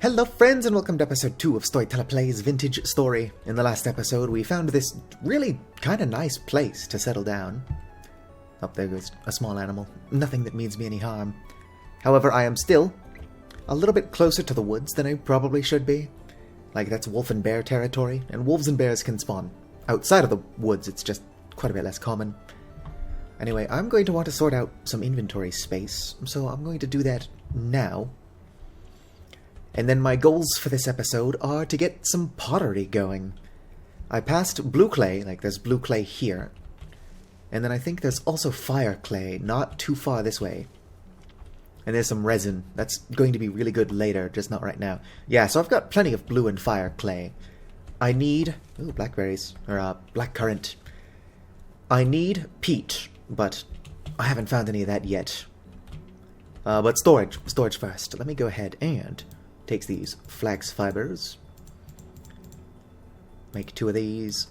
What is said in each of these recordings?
Hello friends and welcome to episode 2 of Storyteller Plays Vintage Story. In the last episode we found this really kinda nice place to settle down. Oh, there goes a small animal. Nothing that means me any harm. However, I am still a little bit closer to the woods than I probably should be. Like, that's wolf and bear territory, and wolves and bears can spawn outside of the woods. It's just quite a bit less common. Anyway, I'm going to want to sort out some inventory space, so I'm going to do that now. And then my goals for this episode are to get some pottery going. I passed blue clay, like there's blue clay here. And then I think there's also fire clay, not too far this way. And there's some resin. That's going to be really good later, just not right now. Yeah, so I've got plenty of blue and fire clay. I need... ooh, blackberries. Or, blackcurrant. I need peat, but I haven't found any of that yet. But storage. Storage first. Let me go ahead and... takes these flax fibers. Make 2 of these.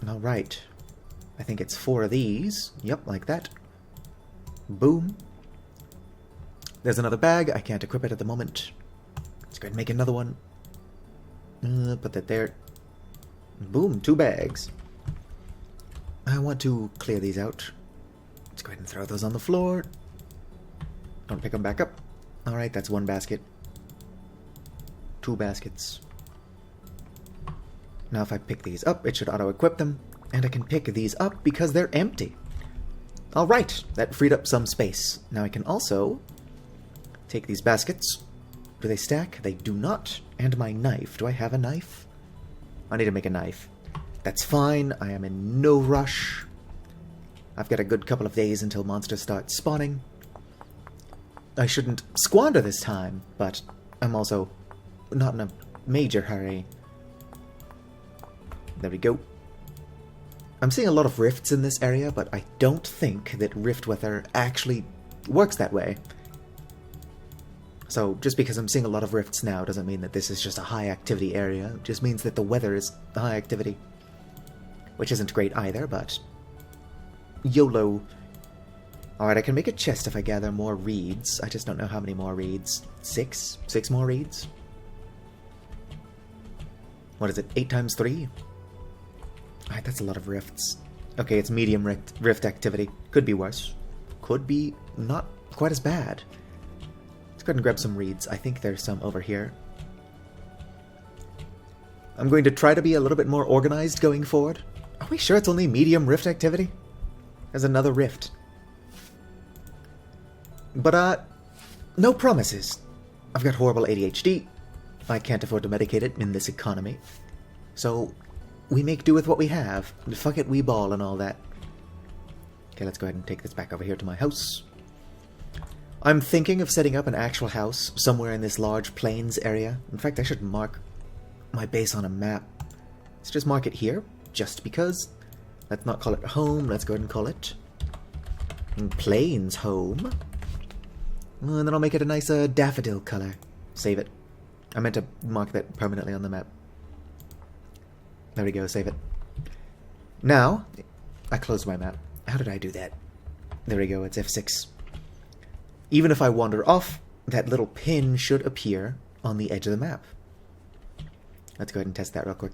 Alright. I think it's 4 of these. Yep, like that. Boom. There's another bag. I can't equip it at the moment. Let's go ahead and make another one. Put that there. Boom, 2 bags. I want to clear these out. Let's go ahead and throw those on the floor. Don't pick them back up. Alright, that's 1 basket. 2 baskets. Now if I pick these up, it should auto-equip them. And I can pick these up because they're empty. Alright, that freed up some space. Now I can also take these baskets. Do they stack? They do not. And my knife. Do I have a knife? I need to make a knife. That's fine. I am in no rush. I've got a good couple of days until monsters start spawning. I shouldn't squander this time, but I'm also not in a major hurry. There we go. I'm seeing a lot of rifts in this area, but I don't think that rift weather actually works that way. So just because I'm seeing a lot of rifts now doesn't mean that this is just a high activity area. It just means that the weather is high activity. Which isn't great either, but YOLO. Alright, I can make a chest if I gather more reeds. I just don't know how many more reeds. 6? 6 more reeds? What is it? 8 times 3? Alright, that's a lot of rifts. Okay, it's medium rift activity. Could be worse. Could be not quite as bad. Let's go ahead and grab some reeds. I think there's some over here. I'm going to try to be a little bit more organized going forward. Are we sure it's only medium rift activity? There's another rift. But, no promises. I've got horrible ADHD. I can't afford to medicate it in this economy. So, we make do with what we have. Fuck it, we ball and all that. Okay, let's go ahead and take this back over here to my house. I'm thinking of setting up an actual house somewhere in this large plains area. In fact, I should mark my base on a map. Let's just mark it here, just because. Let's not call it home. Let's go ahead and call it Plains Home. And then I'll make it a nice daffodil color. Save it. I meant to mark that permanently on the map. There we go, save it. Now, I closed my map. How did I do that? There we go, it's F6. Even if I wander off, that little pin should appear on the edge of the map. Let's go ahead and test that real quick.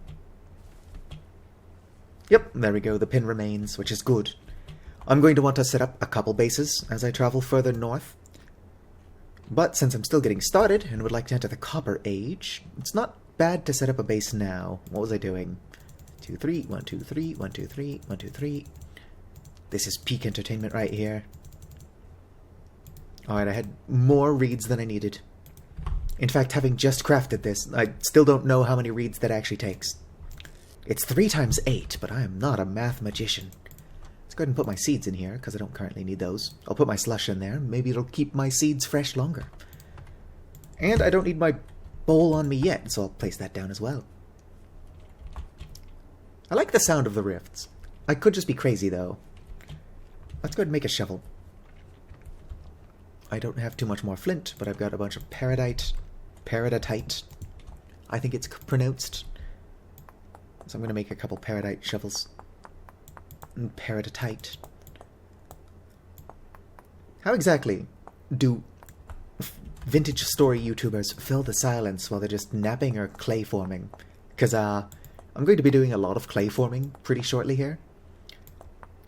Yep, there we go, the pin remains, which is good. I'm going to want to set up a couple bases as I travel further north. But since I'm still getting started and would like to enter the Copper Age, it's not bad to set up a base now. What was I doing? 2, 3, 1, 2, 3, 1, 2, 3, 1, 2, 3. This is peak entertainment right here. Alright, I had more reeds than I needed. In fact, having just crafted this, I still don't know how many reeds that actually takes. It's 3 times 8, but I am not a math magician. Let's go ahead and put my seeds in here, because I don't currently need those. I'll put my slush in there. Maybe it'll keep my seeds fresh longer. And I don't need my bowl on me yet, so I'll place that down as well. I like the sound of the rifts. I could just be crazy, though. Let's go ahead and make a shovel. I don't have too much more flint, but I've got a bunch of paradite. Paraditite. I think it's pronounced. So I'm going to make a couple paradite shovels. Paraditite. How exactly do vintage story YouTubers fill the silence while they're just napping or clay forming. Because I'm going to be doing a lot of clay forming pretty shortly here.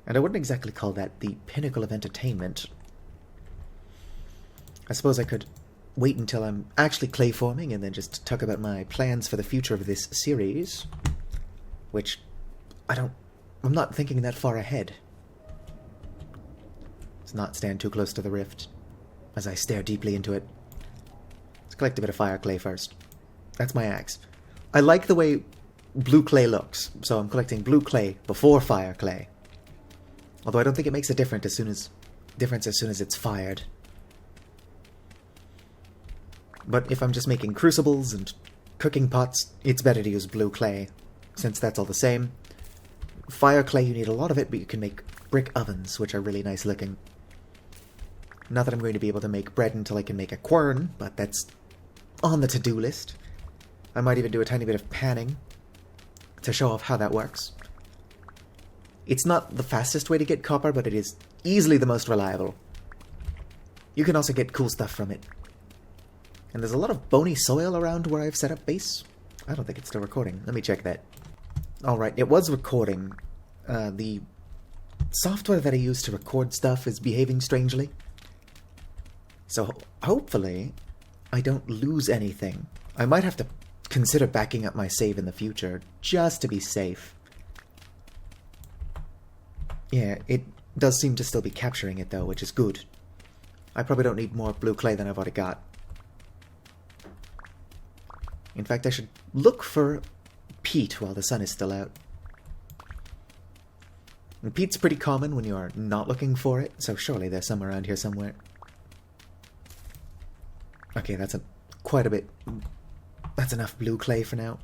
And I wouldn't exactly call that the pinnacle of entertainment. I suppose I could wait until I'm actually clay forming and then just talk about my plans for the future of this series. Which, I'm not thinking that far ahead. Let's not stand too close to the rift as I stare deeply into it. Let's collect a bit of fire clay first. That's my axe. I like the way blue clay looks, so I'm collecting blue clay before fire clay. Although I don't think it makes a difference as soon as it's fired. But if I'm just making crucibles and cooking pots, it's better to use blue clay, since that's all the same. Fire clay, you need a lot of it, but you can make brick ovens, which are really nice looking. Not that I'm going to be able to make bread until I can make a quern, but that's on the to-do list. I might even do a tiny bit of panning to show off how that works. It's not the fastest way to get copper, but it is easily the most reliable. You can also get cool stuff from it. And there's a lot of bony soil around where I've set up base. I don't think it's still recording. Let me check that. Alright, it was recording. The software that I use to record stuff is behaving strangely. So hopefully I don't lose anything. I might have to consider backing up my save in the future, just to be safe. Yeah, it does seem to still be capturing it though, which is good. I probably don't need more blue clay than I've already got. In fact, I should look for peat while the sun is still out. And peat's pretty common when you're not looking for it, so surely there's some around here somewhere. Okay, that's quite a bit. That's enough blue clay for now.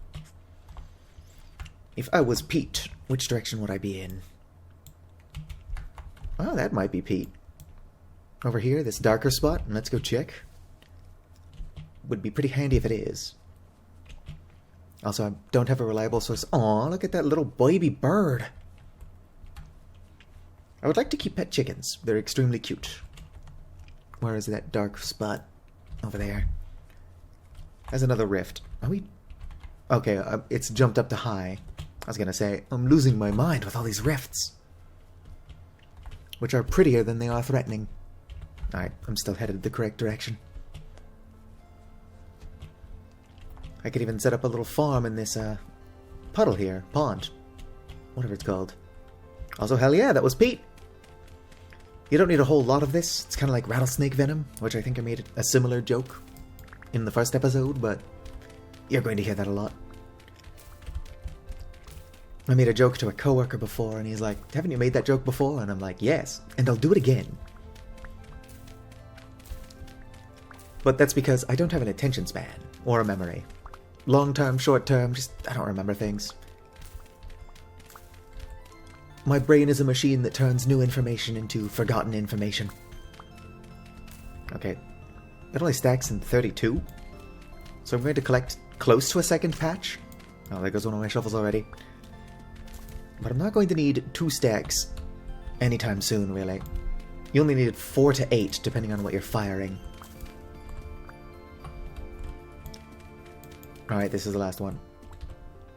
If I was peat, which direction would I be in? Oh, that might be peat. Over here, this darker spot. Let's go check. Would be pretty handy if it is. Also, I don't have a reliable source. Aw, look at that little baby bird. I would like to keep pet chickens. They're extremely cute. Where is that dark spot? Over there. There's another rift. Are we... Okay, it's jumped up to high. I was gonna say, I'm losing my mind with all these rifts. Which are prettier than they are threatening. Alright, I'm still headed the correct direction. I could even set up a little farm in this, puddle here. Pond. Whatever it's called. Also, hell yeah, that was peat! You don't need a whole lot of this. It's kind of like rattlesnake venom, which I think I made a similar joke in the first episode, but you're going to hear that a lot. I made a joke to a coworker before, and he's like, haven't you made that joke before? And I'm like, yes, and I'll do it again. But that's because I don't have an attention span, or a memory. Long term, short term, just, I don't remember things. My brain is a machine that turns new information into forgotten information. Okay, it only stacks in 32. So I'm going to collect close to a second patch. Oh, there goes one of my shovels already. But I'm not going to need 2 stacks anytime soon, really. You only need 4 to 8, depending on what you're firing. Alright, this is the last one.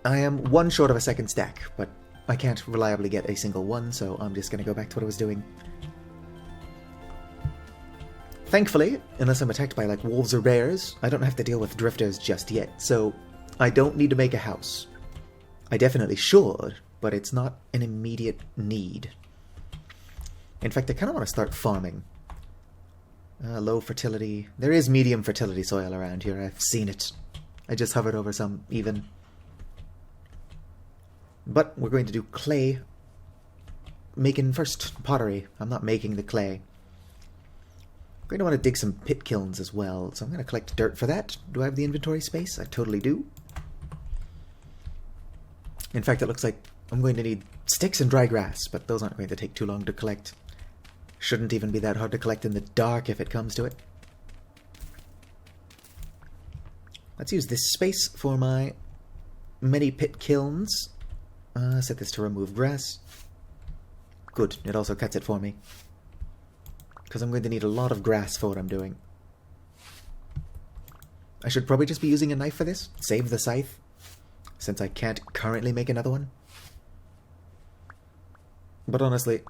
I am 1 short of a second stack, but I can't reliably get a single one, so I'm just going to go back to what I was doing. Thankfully, unless I'm attacked by like wolves or bears, I don't have to deal with drifters just yet, so I don't need to make a house. I definitely should, but it's not an immediate need. In fact, I kind of want to start farming. Low fertility. There is medium fertility soil around here, I've seen it. I just hovered over some even. But we're going to do clay. Making first pottery. I'm not making the clay. I'm going to want to dig some pit kilns as well, so I'm going to collect dirt for that. Do I have the inventory space? I totally do. In fact, it looks like I'm going to need sticks and dry grass, but those aren't going to take too long to collect. Shouldn't even be that hard to collect in the dark if it comes to it. Let's use this space for my many pit kilns. Set this to remove grass. Good, it also cuts it for me. Because I'm going to need a lot of grass for what I'm doing. I should probably just be using a knife for this. Save the scythe, since I can't currently make another one. But honestly,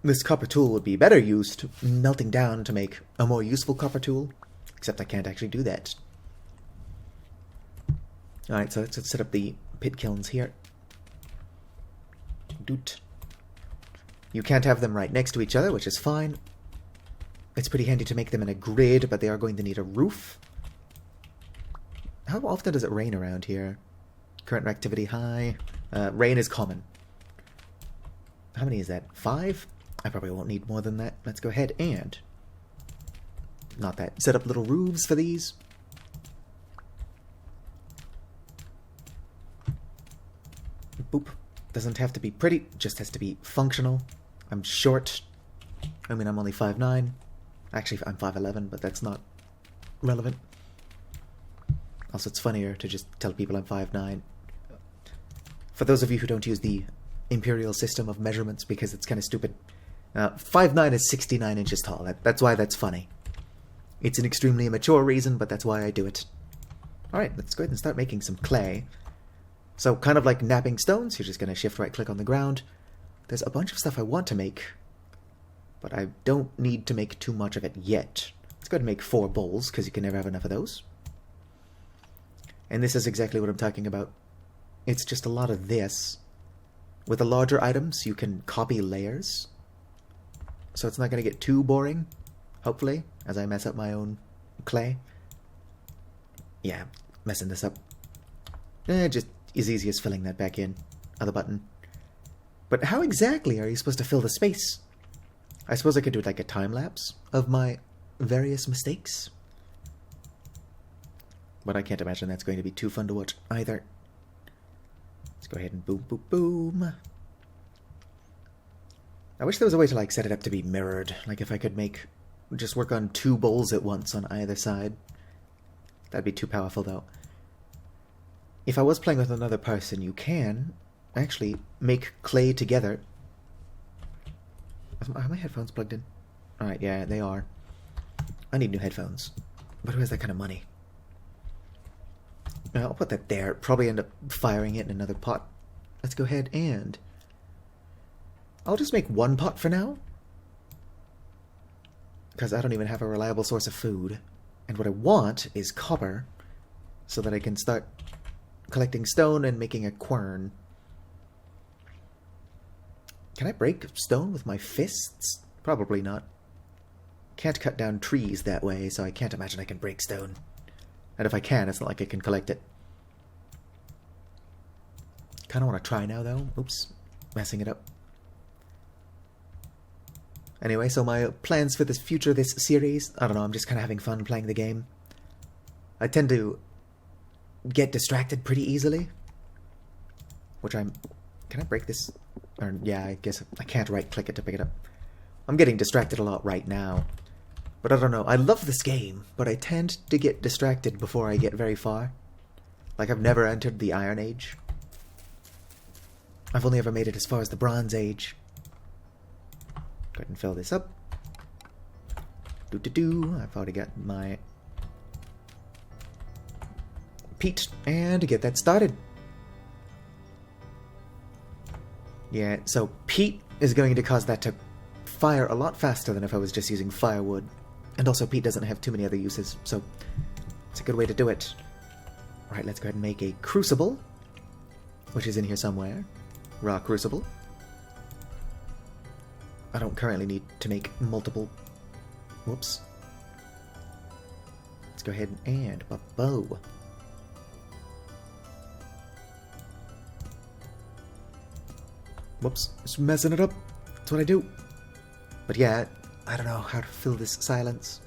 this copper tool would be better used melting down to make a more useful copper tool. Except I can't actually do that. Alright, so let's set up the pit kilns here. Doot. You can't have them right next to each other, which is fine. It's pretty handy to make them in a grid, but they are going to need a roof. How often does it rain around here? Current activity high. Rain is common. How many is that? 5? I probably won't need more than that. Let's go ahead and... Not that. Set up little roofs for these. Boop. Doesn't have to be pretty, just has to be functional. I'm short. I mean, I'm only 5'9". Actually, I'm 5'11", but that's not relevant. Also, it's funnier to just tell people I'm 5'9". For those of you who don't use the imperial system of measurements because it's kind of stupid, 5'9" is 69 inches tall. That's why that's funny. It's an extremely immature reason, but that's why I do it. Alright, let's go ahead and start making some clay. So, kind of like napping stones, you're just going to shift right-click on the ground. There's a bunch of stuff I want to make, but I don't need to make too much of it yet. Let's go ahead and make 4 bowls, because you can never have enough of those. And this is exactly what I'm talking about. It's just a lot of this. With the larger items, you can copy layers. So it's not going to get too boring, hopefully, as I mess up my own clay. Yeah, messing this up. Just as easy as filling that back in. Other button. But how exactly are you supposed to fill the space? I suppose I could do like a time-lapse of my various mistakes. But I can't imagine that's going to be too fun to watch either. Let's go ahead and boom, boom, boom. I wish there was a way to like set it up to be mirrored. Like if I could just work on 2 bowls at once on either side. That'd be too powerful though. If I was playing with another person, you can actually make clay together. Are my headphones plugged in? Alright, yeah, they are. I need new headphones. But who has that kind of money? I'll put that there. Probably end up firing it in another pot. Let's go ahead and... I'll just make 1 pot for now. Because I don't even have a reliable source of food. And what I want is copper. So that I can start collecting stone and making a quern. Can I break stone with my fists? Probably not. Can't cut down trees that way, so I can't imagine I can break stone. And if I can, it's not like I can collect it. Kinda wanna try now, though. Oops. Messing it up. Anyway, so my plans for this series, I don't know, I'm just kinda having fun playing the game. I tend to get distracted pretty easily. Can I break this? Or, yeah, I guess I can't right-click it to pick it up. I'm getting distracted a lot right now. But I don't know, I love this game, but I tend to get distracted before I get very far. Like, I've never entered the Iron Age. I've only ever made it as far as the Bronze Age. Go ahead and fill this up. I've already got my peat, and to get that started. Yeah, so peat is going to cause that to fire a lot faster than if I was just using firewood. And also peat doesn't have too many other uses, so it's a good way to do it. Alright, let's go ahead and make a crucible, which is in here somewhere. Raw crucible. I don't currently need to make multiple... Whoops. Let's go ahead and... bow. Whoops, just messing it up. That's what I do. But yeah, I don't know how to fill this silence.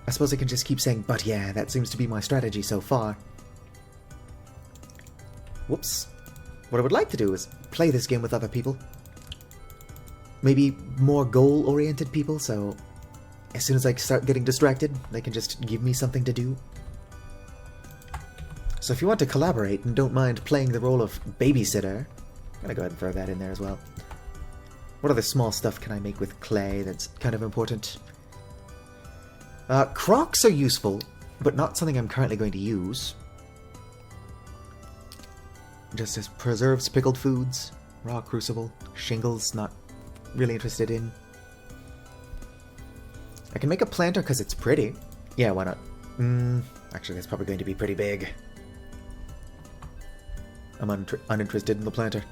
I suppose I can just keep saying, but yeah, that seems to be my strategy so far. Whoops. What I would like to do is play this game with other people. Maybe more goal-oriented people, so as soon as I start getting distracted, they can just give me something to do. So if you want to collaborate and don't mind playing the role of babysitter, I'm gonna go ahead and throw that in there as well. What other small stuff can I make with clay that's kind of important? Crocs are useful but not something I'm currently going to use. Just as preserves pickled foods, raw crucible, shingles, not really interested in. I can make a planter because it's pretty. Yeah, why not? Actually, that's probably going to be pretty big. I'm uninterested in the planter.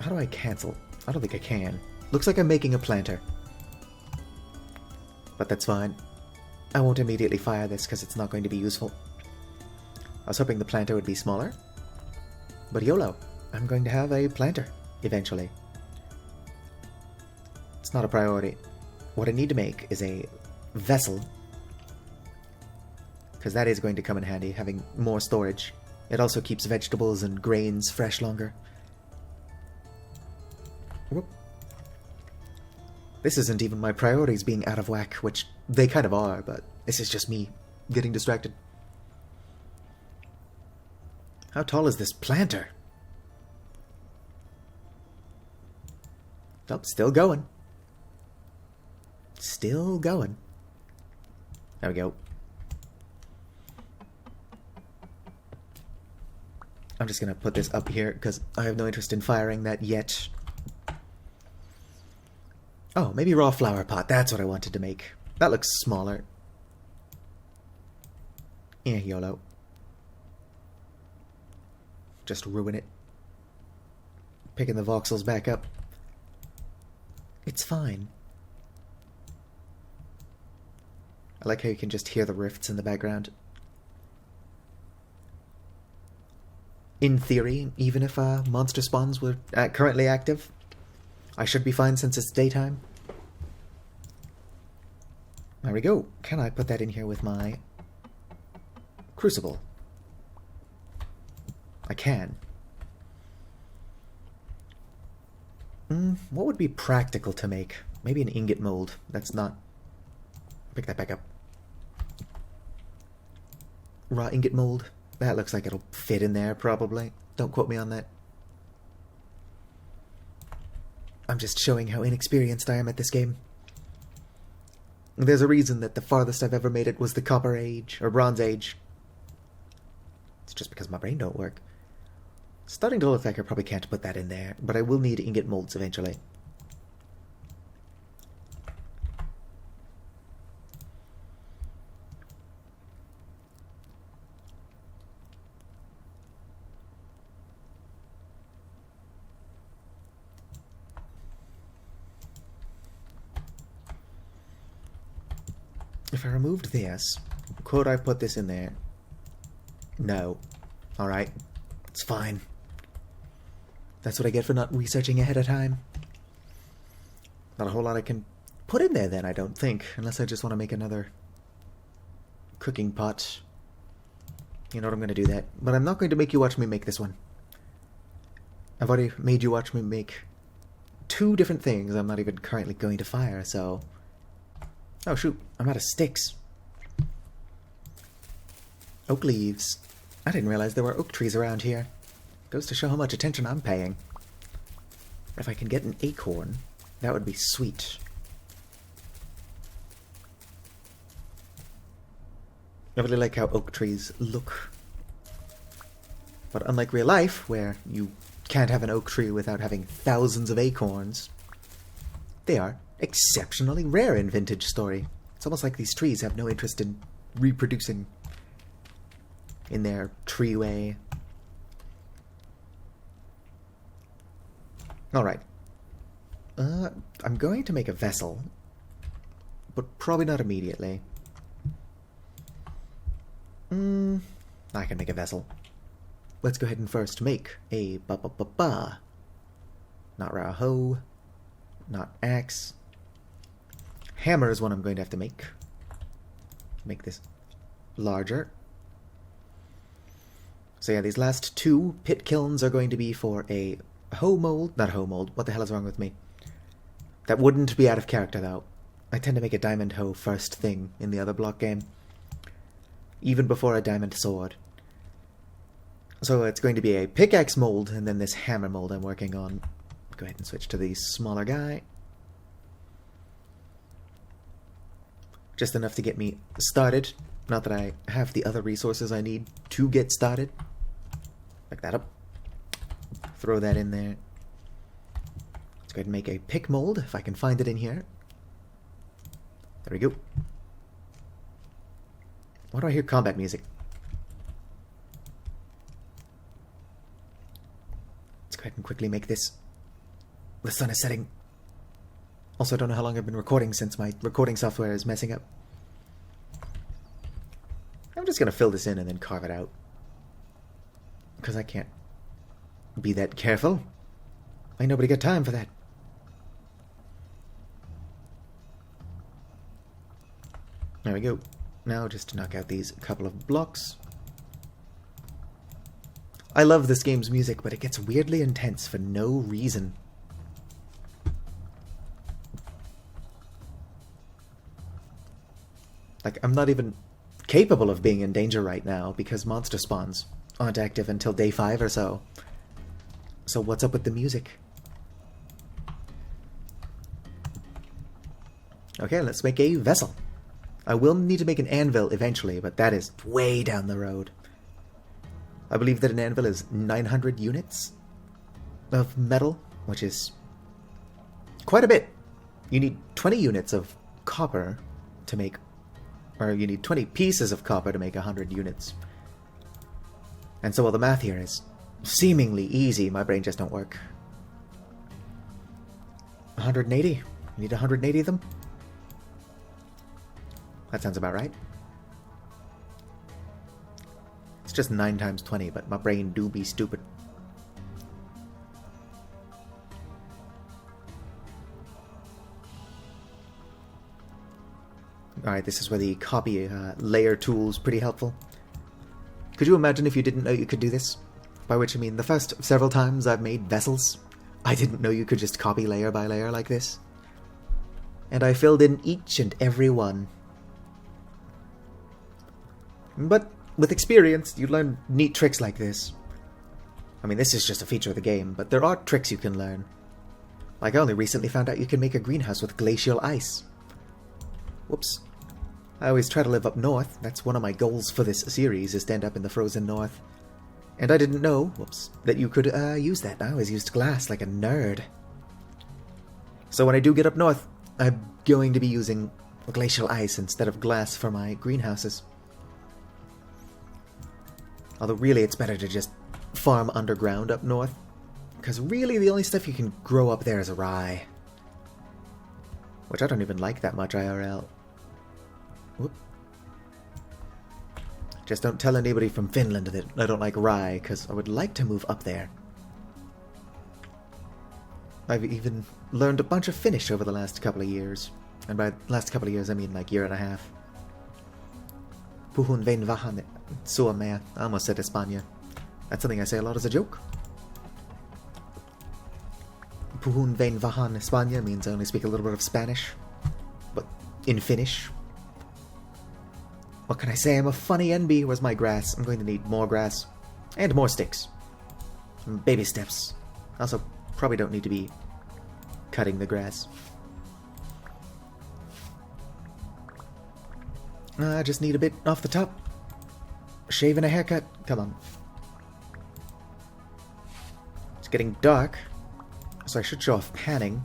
How do I cancel? I don't think I can. Looks like I'm making a planter. But that's fine. I won't immediately fire this because it's not going to be useful. I was hoping the planter would be smaller. But YOLO, I'm going to have a planter eventually. It's not a priority. What I need to make is a vessel, because that is going to come in handy, having more storage. It also keeps vegetables and grains fresh longer. Whoop. This isn't even my priorities being out of whack, which they kind of are, but this is just me getting distracted. How tall is this planter? Oh, still going. Still going. There we go. I'm just going to put this up here because I have no interest in firing that yet. Oh, maybe raw flower pot. That's what I wanted to make. That looks smaller. Yeah, YOLO. Just ruin it. Picking the voxels back up. It's fine. I like how you can just hear the rifts in the background. In theory, even if monster spawns were currently active, I should be fine since it's daytime. There we go. Can I put that in here with my crucible? I can. What would be practical to make? Maybe an ingot mold. That's not... Pick that back up. Raw ingot mold. That looks like it'll fit in there, probably. Don't quote me on that. I'm just showing how inexperienced I am at this game. There's a reason that the farthest I've ever made it was the Copper Age, or Bronze Age. It's just because my brain don't work. It's starting to look like I probably can't put that in there, but I will need ingot molds eventually. If I removed this, could I put this in there? No. Alright. It's fine. That's what I get for not researching ahead of time. Not a whole lot I can put in there then, I don't think. Unless I just want to make another cooking pot. You know what, I'm going to do that. But I'm not going to make you watch me make this one. I've already made you watch me make 2 different things I'm not even currently going to fire, so... Oh shoot, I'm out of sticks. Oak leaves. I didn't realize there were oak trees around here. Goes to show how much attention I'm paying. If I can get an acorn, that would be sweet. I really like how oak trees look. But unlike real life, where you can't have an oak tree without having thousands of acorns, they are exceptionally rare in Vintage Story. It's almost like these trees have no interest in reproducing in their tree way. Alright. I'm going to make a vessel, but probably not immediately. I can make a vessel. Let's go ahead and first make a ba-ba-ba-ba. Not raw hoe. Not axe. Hammer is one I'm going to have to make. Make this larger. So yeah, these last 2 pit kilns are going to be for a hoe mold. Not hoe mold. What the hell is wrong with me? That wouldn't be out of character, though. I tend to make a diamond hoe first thing in the other block game. Even before a diamond sword. So it's going to be a pickaxe mold, and then this hammer mold I'm working on. Go ahead and switch to the smaller guy. Just enough to get me started. Not that I have the other resources I need to get started. Pick that up. Throw that in there. Let's go ahead and make a pick mold, if I can find it in here. There we go. Why do I hear combat music? Let's go ahead and quickly make this. The sun is setting. Also, I don't know how long I've been recording since my recording software is messing up. I'm just going to fill this in and then carve it out. Because I can't be that careful. Ain't nobody got time for that. There we go. Now just to knock out these couple of blocks. I love this game's music, but it gets weirdly intense for no reason. Like, I'm not even capable of being in danger right now because monster spawns aren't active until day 5 or so. So what's up with the music? Okay, let's make a vessel. I will need to make an anvil eventually, but that is way down the road. I believe that an anvil is 900 units of metal, which is quite a bit. You need 20 units of copper to make, or you need 20 pieces of copper to make 100 units. And so while the math here is seemingly easy, my brain just don't work. 180? You need 180 of them? That sounds about right. It's just 9 times 20, but my brain do be stupid. Alright, this is where the copy layer tool's pretty helpful. Could you imagine if you didn't know you could do this? By which I mean the first several times I've made vessels, I didn't know you could just copy layer by layer like this. And I filled in each and every one. But with experience, you learn neat tricks like this. I mean, this is just a feature of the game, but there are tricks you can learn. Like I only recently found out you can make a greenhouse with glacial ice. Whoops. I always try to live up north. That's one of my goals for this series, is to end up in the frozen north. And I didn't know, whoops, that you could use that. I always used glass like a nerd. So when I do get up north, I'm going to be using glacial ice instead of glass for my greenhouses. Although really it's better to just farm underground up north, because really the only stuff you can grow up there is rye. Which I don't even like that much IRL. Whoop. Just don't tell anybody from Finland that I don't like rye, because I would like to move up there. I've even learned a bunch of Finnish over the last couple of years. And by last couple of years I mean like year and a half. Puhun vain vähän suomea. I almost said Espana. That's something I say a lot as a joke. Puhun vain vähän Espana means I only speak a little bit of Spanish. But in Finnish. What can I say? I'm a funny NB. Where's my grass? I'm going to need more grass. And more sticks. Baby steps. Also, probably don't need to be cutting the grass. I just need a bit off the top. Shave and a haircut. Come on. It's getting dark, so I should show off panning.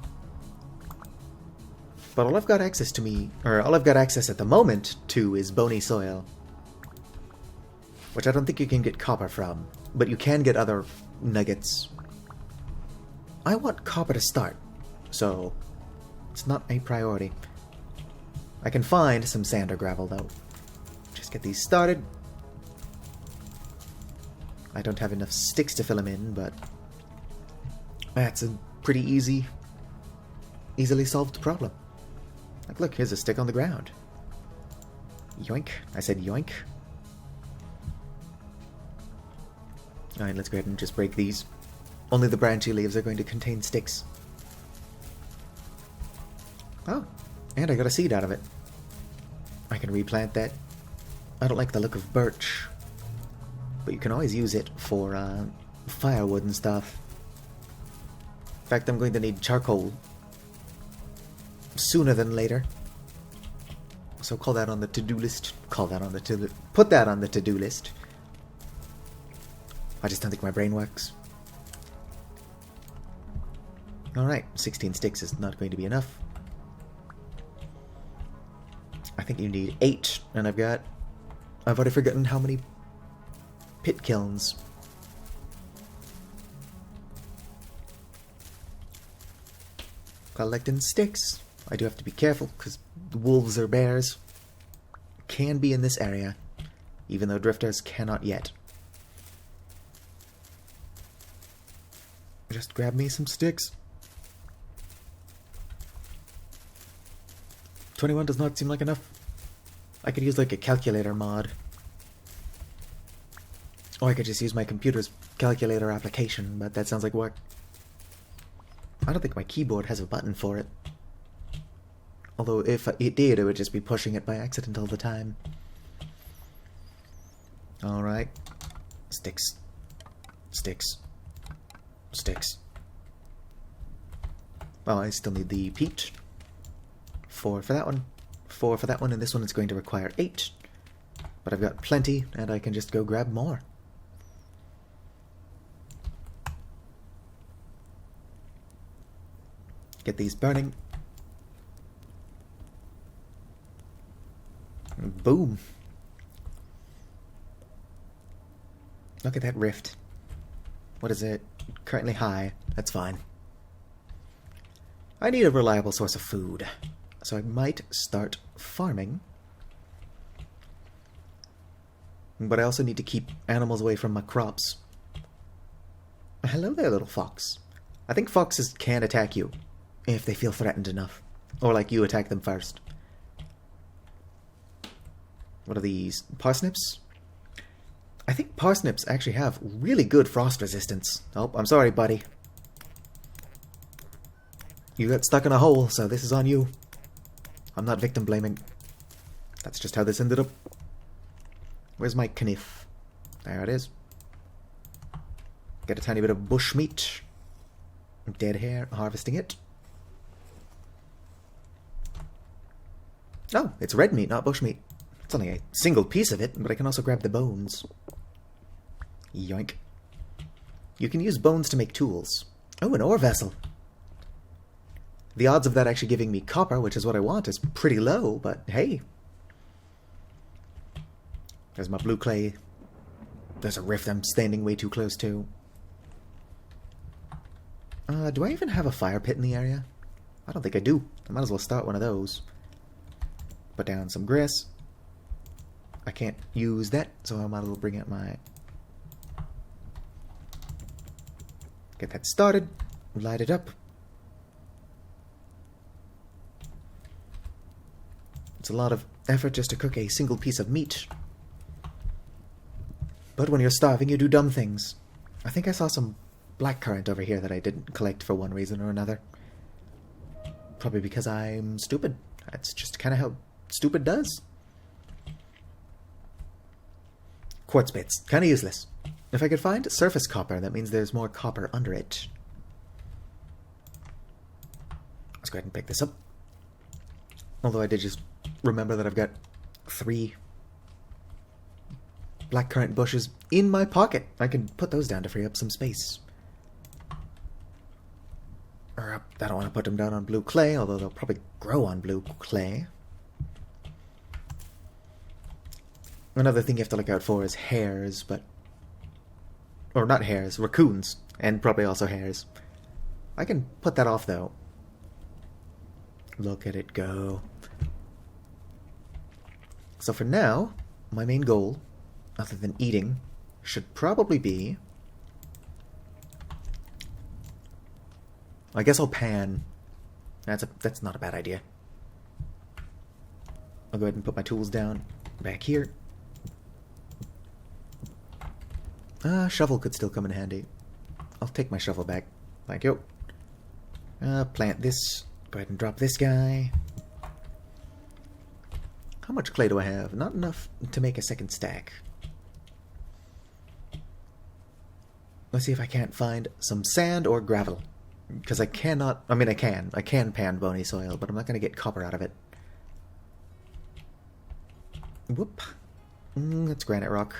But all I've got access at the moment to is bony soil. Which I don't think you can get copper from, but you can get other nuggets. I want copper to start, so it's not a priority. I can find some sand or gravel, though. Just get these started. I don't have enough sticks to fill them in, but that's a pretty easily solved problem. Like, look, here's a stick on the ground. Yoink. I said yoink. Alright, let's go ahead and just break these. Only the branchy leaves are going to contain sticks. Oh, and I got a seed out of it. I can replant that. I don't like the look of birch, but you can always use it for firewood and stuff. In fact, I'm going to need charcoal sooner than later. So call that on the to-do list. Call that on the to put that on the to-do list. I just don't think my brain works. Alright, 16 sticks is not going to be enough. I think you need 8, and I've already forgotten how many pit kilns. Collecting sticks. I do have to be careful, because wolves or bears can be in this area, even though drifters cannot yet. Just grab me some sticks. 21 does not seem like enough. I could use like a calculator mod. Or I could just use my computer's calculator application, but that sounds like work. I don't think my keyboard has a button for it. Although if it did, it would just be pushing it by accident all the time. Alright. Sticks. Sticks. Sticks. Oh, I still need the peach. 4 for that one. 4 for that one, and this one is going to require 8. But I've got plenty, and I can just go grab more. Get these burning. Boom. Look at that rift. What is it? Currently high. That's fine. I need a reliable source of food, so I might start farming. But I also need to keep animals away from my crops. Hello there, little fox. I think foxes can attack you, if they feel threatened enough. Or like you attack them first. What are these? Parsnips? I think parsnips actually have really good frost resistance. Oh, I'm sorry, buddy. You got stuck in a hole, so this is on you. I'm not victim blaming. That's just how this ended up. Where's my kniff? There it is. Get a tiny bit of bush meat. Dead hair, harvesting it. Oh, it's red meat, not bush meat. It's only a single piece of it, but I can also grab the bones. Yoink. You can use bones to make tools. Oh, an ore vessel. The odds of that actually giving me copper, which is what I want, is pretty low, but hey. There's my blue clay. There's a rift I'm standing way too close to. Do I even have a fire pit in the area? I don't think I do. I might as well start one of those. Put down some grass. I can't use that, so I might as well bring out my... Get that started. Light it up. It's a lot of effort just to cook a single piece of meat. But when you're starving, you do dumb things. I think I saw some blackcurrant over here that I didn't collect for one reason or another. Probably because I'm stupid. That's just kind of how stupid does. Quartz bits. Kind of useless. If I could find surface copper, that means there's more copper under it. Let's go ahead and pick this up. Although I did just remember that I've got 3 blackcurrant bushes in my pocket. I can put those down to free up some space. Or I don't want to put them down on blue clay, although they'll probably grow on blue clay. Another thing you have to look out for is hares, but... Or not hares, raccoons. And probably also hares. I can put that off, though. Look at it go. So for now, my main goal, other than eating, should probably be... I guess I'll pan. That's not a bad idea. I'll go ahead and put my tools down back here. Shovel could still come in handy. I'll take my shovel back. Thank you. Plant this. Go ahead and drop this guy. How much clay do I have? Not enough to make a second stack. Let's see if I can't find some sand or gravel. Because I cannot... I mean, I can. I can pan bony soil, but I'm not going to get copper out of it. Whoop. That's granite rock.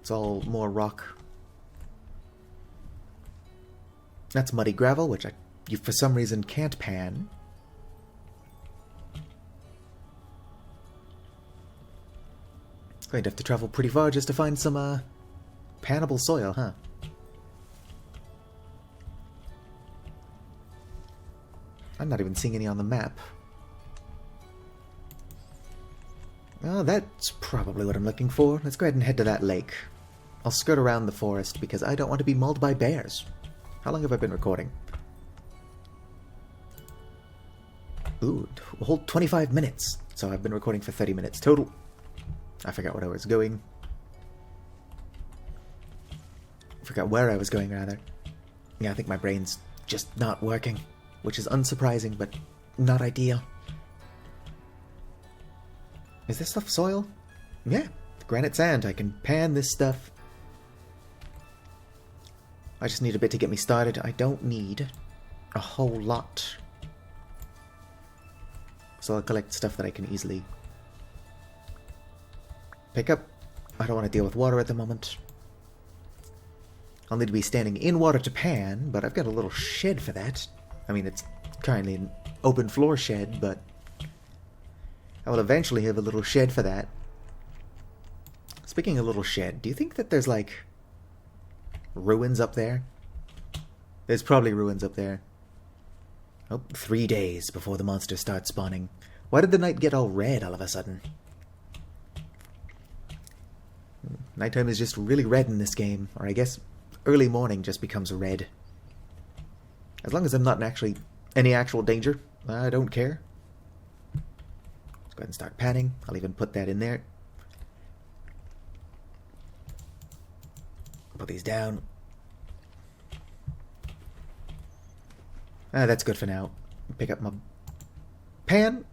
It's all more rock. That's muddy gravel, which you for some reason can't pan. Going to have to travel pretty far just to find some panable soil, huh? I'm not even seeing any on the map. Oh, that's probably what I'm looking for. Let's go ahead and head to that lake. I'll skirt around the forest because I don't want to be mauled by bears. How long have I been recording? Ooh, a whole 25 minutes. So I've been recording for 30 minutes total. I forgot what I was going. I forgot where I was going, rather. Yeah, I think my brain's just not working, which is unsurprising, but not ideal. Is this stuff soil? Yeah, granite sand. I can pan this stuff. I just need a bit to get me started. I don't need a whole lot. So I'll collect stuff that I can easily pick up. I don't want to deal with water at the moment. I'll need to be standing in water to pan, but I've got a little shed for that. I mean, it's currently an open floor shed, but I will eventually have a little shed for that. Speaking of little shed, do you think that there's, like, ruins up there? There's probably ruins up there. Oh, 3 days before the monsters start spawning. Why did the night get all red all of a sudden? Nighttime is just really red in this game, or I guess early morning just becomes red. As long as I'm not in any actual danger, I don't care. Let's go ahead and start panning. I'll even put that in there. Put these down. That's good for now. Pick up my pan.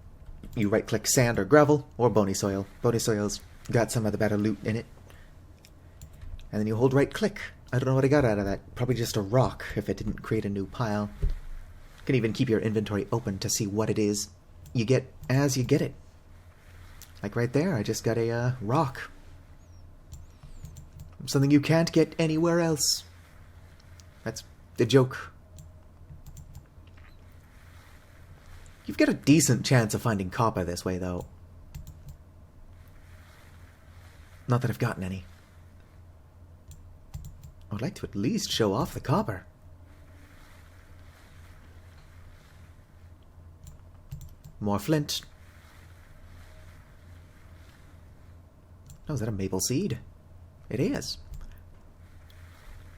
You right-click sand or gravel or bony soil. Bony soil's got some of the better loot in it. And then you hold right-click. I don't know what I got out of that. Probably just a rock if it didn't create a new pile. You can even keep your inventory open to see what it is you get as you get it. Like right there, I just got a rock. Something you can't get anywhere else. That's the joke. You've got a decent chance of finding copper this way, though. Not that I've gotten any. I would like to at least show off the copper. More flint. Oh, is that a maple seed? It is.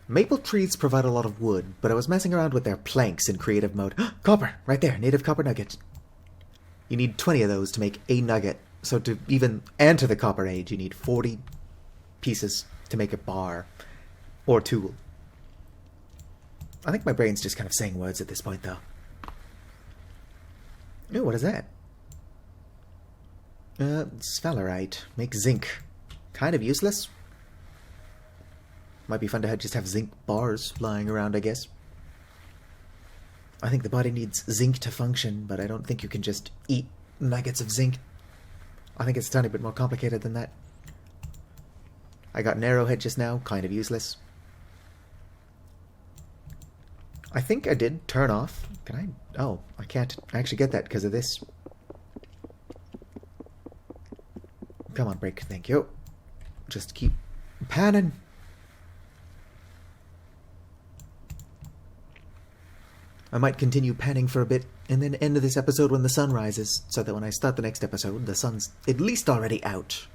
Maple trees provide a lot of wood, but I was messing around with their planks in creative mode. Copper! Right there, native copper nugget. You need 20 of those to make a nugget. So to even enter the copper age, you need 40 pieces to make a bar or tool. I think my brain's just kind of saying words at this point, though. Ooh, what is that? Sphalerite. Make zinc. Kind of useless. Might be fun to just have zinc bars lying around, I guess. I think the body needs zinc to function, but I don't think you can just eat nuggets of zinc. I think it's a tiny bit more complicated than that. I got an arrowhead just now, kind of useless. I think I did turn off. Can I? Oh, I can't actually get that because of this. Come on, break. Thank you. Just keep panning. I might continue panning for a bit and then end this episode when the sun rises, so that when I start the next episode, the sun's at least already out.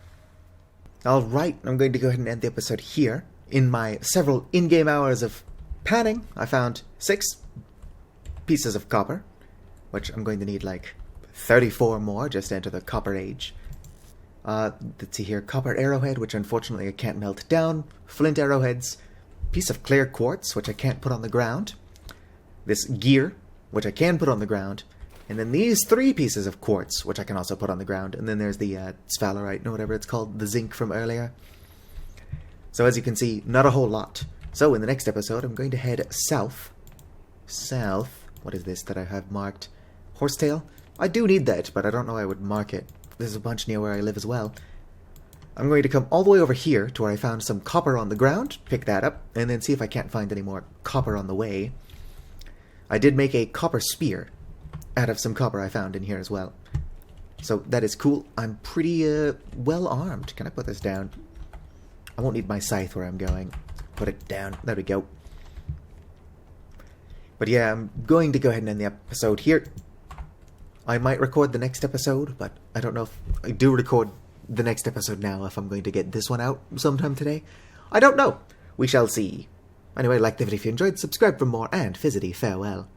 Alright, I'm going to go ahead and end the episode here. In my several in-game hours of panning, I found 6 pieces of copper, which I'm going to need like 34 more just to enter the copper age. Let's see here, copper arrowhead, which unfortunately I can't melt down, flint arrowheads, piece of clear quartz, which I can't put on the ground, this gear, which I can put on the ground, and then these 3 pieces of quartz, which I can also put on the ground, and then there's the sphalerite, or whatever it's called, the zinc from earlier. So as you can see, not a whole lot. So in the next episode, I'm going to head south. South. What is this that I have marked? Horsetail? I do need that, but I don't know I would mark it there's a bunch near where I live as well. I'm going to come all the way over here to where I found some copper on the ground, pick that up, and then see if I can't find any more copper on the way. I did make a copper spear out of some copper I found in here as well. So that is cool. I'm pretty well armed. Can I put this down? I won't need my scythe where I'm going. Put it down. There we go. But yeah, I'm going to go ahead and end the episode here. I might record the next episode, but I don't know if I do record the next episode now, if I'm going to get this one out sometime today. I don't know. We shall see. Anyway, like the video if you enjoyed, subscribe for more, and fizzity farewell.